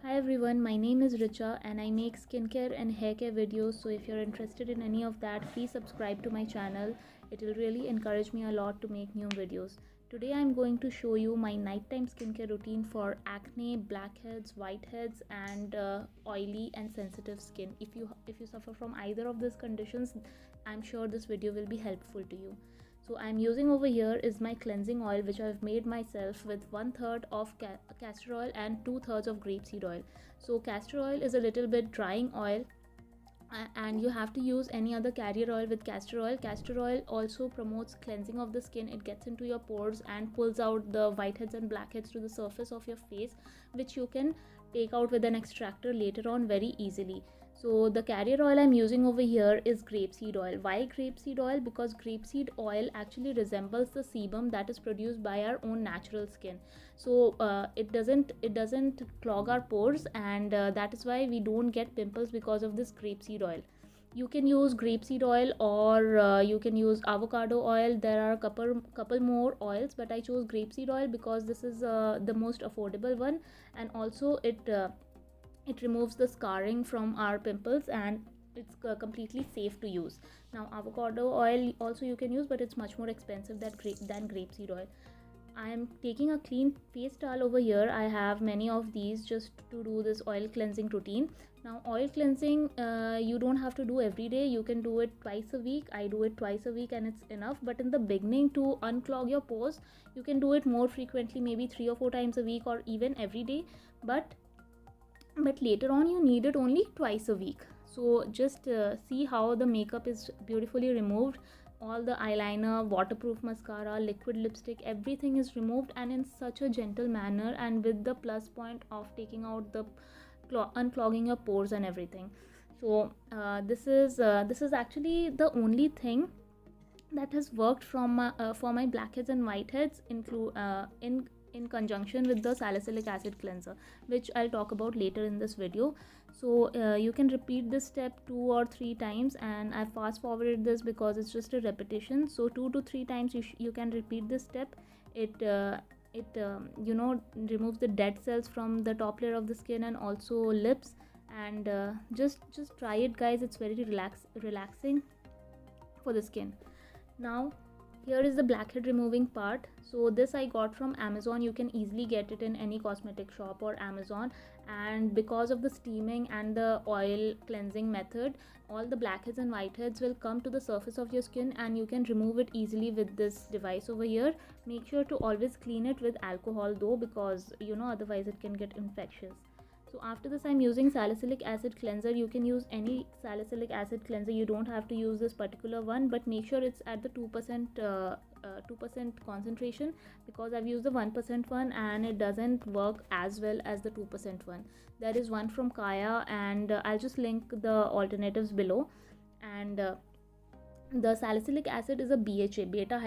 Hi everyone, my name is Richa and I make skincare and hair care videos. So if you're interested in any of that, please subscribe to my channel. It will really encourage me a lot to make new videos. Today I'm going to show you my nighttime skincare routine for acne, blackheads, whiteheads and oily and sensitive skin. If you suffer from either of these conditions, I'm sure this video will be helpful to you. So I'm using over here is my cleansing oil, which I've made myself with 1/3 of castor oil and 2/3 of grapeseed oil. So castor oil is a little bit drying oil, and you have to use any other carrier oil with castor oil. Castor oil also promotes cleansing of the skin. It gets into your pores and pulls out the whiteheads and blackheads to the surface of your face, which you can take out with an extractor later on very easily. So the carrier oil I'm using over here is grapeseed oil. Why grapeseed oil? Because grapeseed oil actually resembles the sebum that is produced by our own natural skin. So it doesn't clog our pores, and that is why we don't get pimples because of this grapeseed oil. You can use grapeseed oil, or you can use avocado oil. There are a couple more oils, but I chose grapeseed oil because this is the most affordable one, and also it removes the scarring from our pimples, and it's completely safe to use. Now avocado oil also you can use, but it's much more expensive than grapeseed oil. I am taking a clean face towel over here. I have many of these just to do this oil cleansing routine. Now oil cleansing, you don't have to do every day. You can do it twice a week. I do it twice a week and it's enough. But in the beginning, to unclog your pores, you can do it more frequently, maybe 3 or 4 times a week or even every day. But later on you need it only twice a week. So just see how the makeup is beautifully removed. All the eyeliner, waterproof mascara, liquid lipstick, everything is removed, and in such a gentle manner, and with the plus point of taking out the unclogging your pores and everything. So this is actually the only thing that has worked for my blackheads and whiteheads, in conjunction with the salicylic acid cleanser, which I'll talk about later in this video. So you can repeat this step 2 or 3 times, and I fast forwarded this because it's just a repetition. So 2 to 3 times you can repeat this step. It removes the dead cells from the top layer of the skin and also lips, and just try it, guys. It's very relaxing for the skin. Now here is the blackhead removing part. So this I got from Amazon. You can easily get it in any cosmetic shop or Amazon, and because of the steaming and the oil cleansing method, all the blackheads and whiteheads will come to the surface of your skin, and you can remove it easily with this device over here. Make sure to always clean it with alcohol though, because otherwise it can get infectious. So after this I'm using salicylic acid cleanser. You can use any salicylic acid cleanser. You don't have to use this particular one, but make sure it's at the 2% concentration, because I've used the 1% one and it doesn't work as well as the 2% one. There is one from Kaya, and I'll just link the alternatives below. And the salicylic acid is a BHA, beta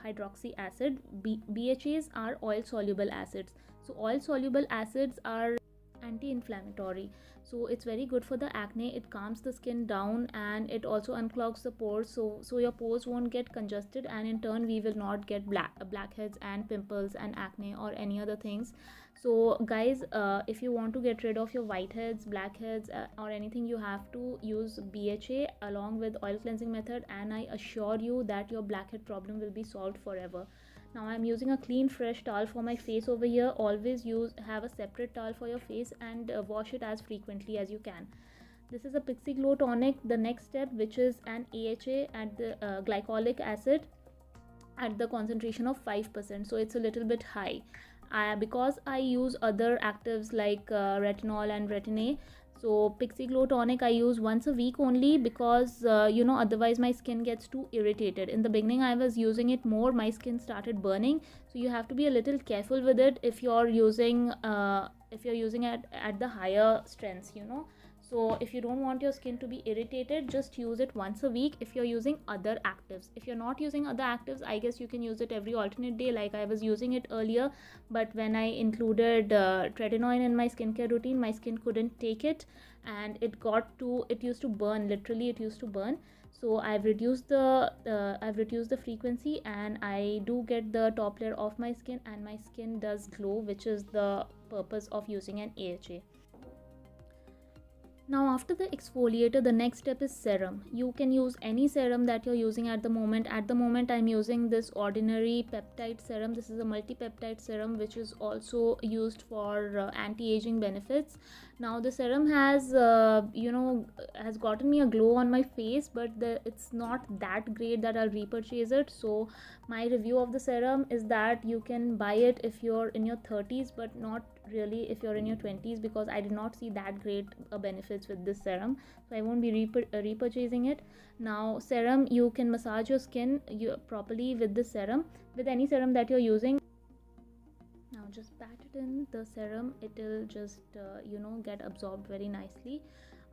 hydroxy acid. BHAs are oil soluble acids. So oil soluble acids are anti-inflammatory, so it's very good for the acne. It calms the skin down, and it also unclogs the pores, so your pores won't get congested, and in turn we will not get blackheads and pimples and acne or any other things. So guys, if you want to get rid of your whiteheads, blackheads, or anything, you have to use BHA along with oil cleansing method, and I assure you that your blackhead problem will be solved forever. Now I'm using a clean fresh towel for my face over here. Always have a separate towel for your face, and wash it as frequently as you can. This is a Pixi Glow tonic. The next step, which is an AHA at the glycolic acid at the concentration of 5%, so it's a little bit high. Because I use other actives like retinol and retin-A, so Pixi Glow tonic I use once a week only, because otherwise my skin gets too irritated. In the beginning I was using it more, my skin started burning, so you have to be a little careful with it if you're using it at the higher strengths. So if you don't want your skin to be irritated, just use it once a week. If you're using other actives, if you're not using other actives, I guess you can use it every alternate day like I was using it earlier. But when I included tretinoin in my skincare routine, my skin couldn't take it, and it used to burn. Literally it used to burn. So I've reduced the frequency, and I do get the top layer of my skin, and my skin does glow, which is the purpose of using an AHA. Now after the exfoliator, the next step is serum. You can use any serum that you're using at the moment. At the moment I'm using this Ordinary peptide serum. This is a multi-peptide serum which is also used for anti-aging benefits. Now the serum has has gotten me a glow on my face, but it's not that great that I'll repurchase it. So my review of the serum is that you can buy it if you're in your 30s, but not really if you're in your 20s, because I did not see that great benefits with this serum, so I won't be repurchasing it. Now serum, you can massage your skin properly with this serum, with any serum that you're using. Now just pat it in the serum, it will just get absorbed very nicely.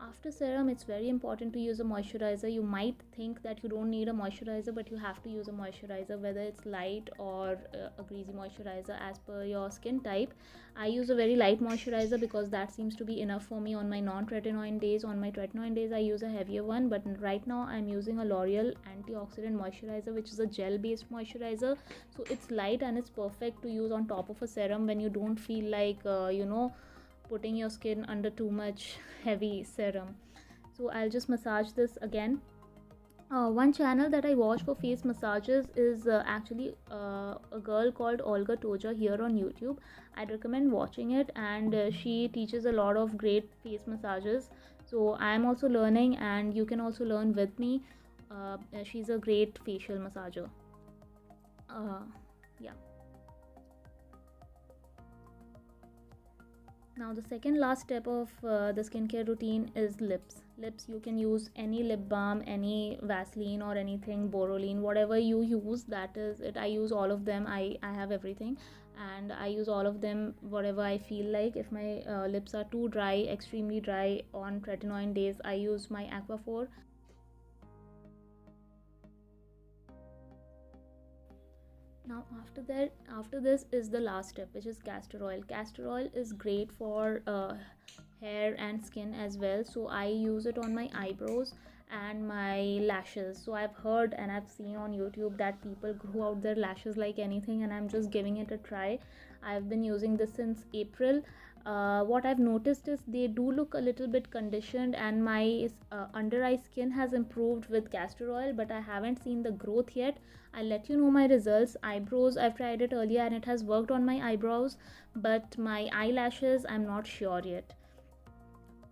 After serum, it's very important to use a moisturizer. You might think that you don't need a moisturizer, but you have to use a moisturizer, whether it's light or a greasy moisturizer as per your skin type. I use a very light moisturizer because that seems to be enough for me on my non-tretinoin days. On my tretinoin days I use a heavier one, but right now I'm using a L'Oreal antioxidant moisturizer, which is a gel based moisturizer. So it's light and it's perfect to use on top of a serum when you don't feel like putting your skin under too much heavy serum. So I'll just massage this again. One channel that I watch for face massages is actually a girl called Olga Toja here on YouTube. I'd recommend watching it, and she teaches a lot of great face massages. So I am also learning, and you can also learn with me. She's a great facial massager. Yeah. Now the second last step of the skincare routine is lips. Lips, you can use any lip balm, any Vaseline or anything, Borolene, whatever you use, that is it. I use all of them. I have everything, and I use all of them whatever I feel like. If my lips are too dry, extremely dry on tretinoin days, I use my Aquaphor. Now after this is the last step, which is castor oil. Castor oil is great for hair and skin as well, so I use it on my eyebrows and my lashes. So I've heard and I've seen on YouTube that people grow out their lashes like anything, and I'm just giving it a try. I've been using this since April. What I've noticed is they do look a little bit conditioned, and my under eye skin has improved with castor oil, but I haven't seen the growth yet. I'll let you know my results. Eyebrows, I've tried it earlier and it has worked on my eyebrows, but my eyelashes, I'm not sure yet.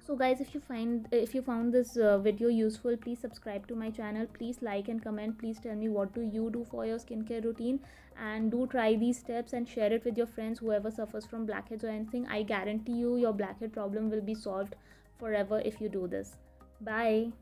So guys, if you found this video useful, please subscribe to my channel, please like and comment, please tell me what do you do for your skincare routine, and do try these steps and share it with your friends, whoever suffers from blackheads or anything. I guarantee you your blackhead problem will be solved forever if you do this. Bye.